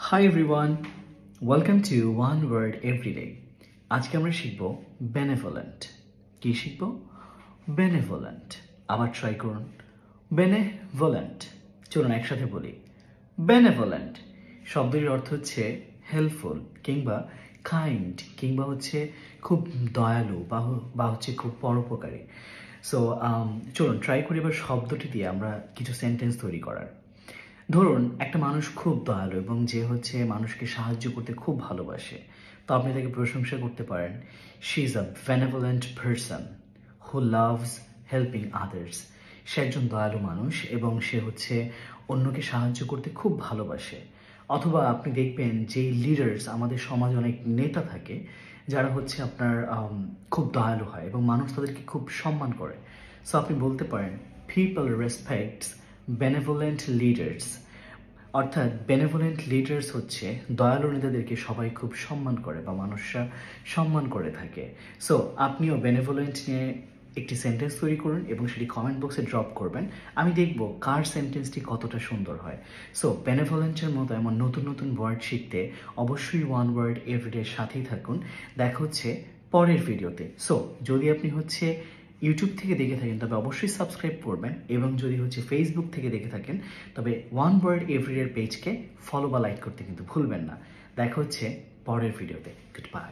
Hi everyone, welcome to One Word Everyday. আজকে আমরা শিখব benevolent. কি শিখব? Benevolent. আবার ট্রাই করুন। Benevolent. চলুন একসাথে বলি। Benevolent শব্দের অর্থ হচ্ছে হেল্পফুল কিংবা কাইন্ড কিংবা হচ্ছে খুব দয়ালু বা হচ্ছে খুব পরোপকারী। সো চলুন ট্রাই করি এবার শব্দটি দিয়ে আমরা কিছু সেন্টেন্স তৈরি করার। ধরুন একটা মানুষ খুব দয়ালু এবং যে হচ্ছে মানুষকে সাহায্য করতে খুব ভালোবাসে, তো আপনি তাকে প্রশংসা করতে পারেন, she is a benevolent person who loves helping others. সে একজন দয়ালু মানুষ এবং সে হচ্ছে অন্যকে সাহায্য করতে খুব ভালোবাসে। অথবা আপনি দেখবেন যে লিডার্স আমাদের সমাজে অনেক নেতা থাকে যারা হচ্ছে আপনার খুব দয়ালু হয় এবং মানুষ তাদেরকে খুব সম্মান করে। সো আপনি বলতে পারেন পিপল রেসপেক্টস বেনেভোলেন্ট লিডার্স। অর্থাৎ বেনেভোলেন্ট লিডার্স হচ্ছে দয়ালু নেতাদেরকে সবাই খুব সম্মান করে বা মানুষরা সম্মান করে থাকে। সো আপনিও বেনেভোলেন্ট নিয়ে একটি সেন্টেন্স তৈরি করুন এবং সেটি কমেন্ট বক্সে ড্রপ করবেন। আমি দেখব কার সেন্টেন্সটি কতটা সুন্দর হয়। সো বেনেভোলেন্টের মতো এমন নতুন নতুন ওয়ার্ড শিখতে অবশ্যই ওয়ান ওয়ার্ড এভরিডের সাথেই থাকুন। দেখা হচ্ছে পরের ভিডিওতে। সো যদি আপনি হচ্ছে ইউটিউব থেকে দেখে থাকেন তবে অবশ্যই সাবস্ক্রাইব করবেন এবং যদি হচ্ছে ফেসবুক থেকে দেখে থাকেন তবে ওয়ান ওয়ার্ড এভরিডের পেজকে ফলো বা লাইক করতে কিন্তু ভুলবেন না। দেখা হচ্ছে পরের ভিডিওতে। Good bye.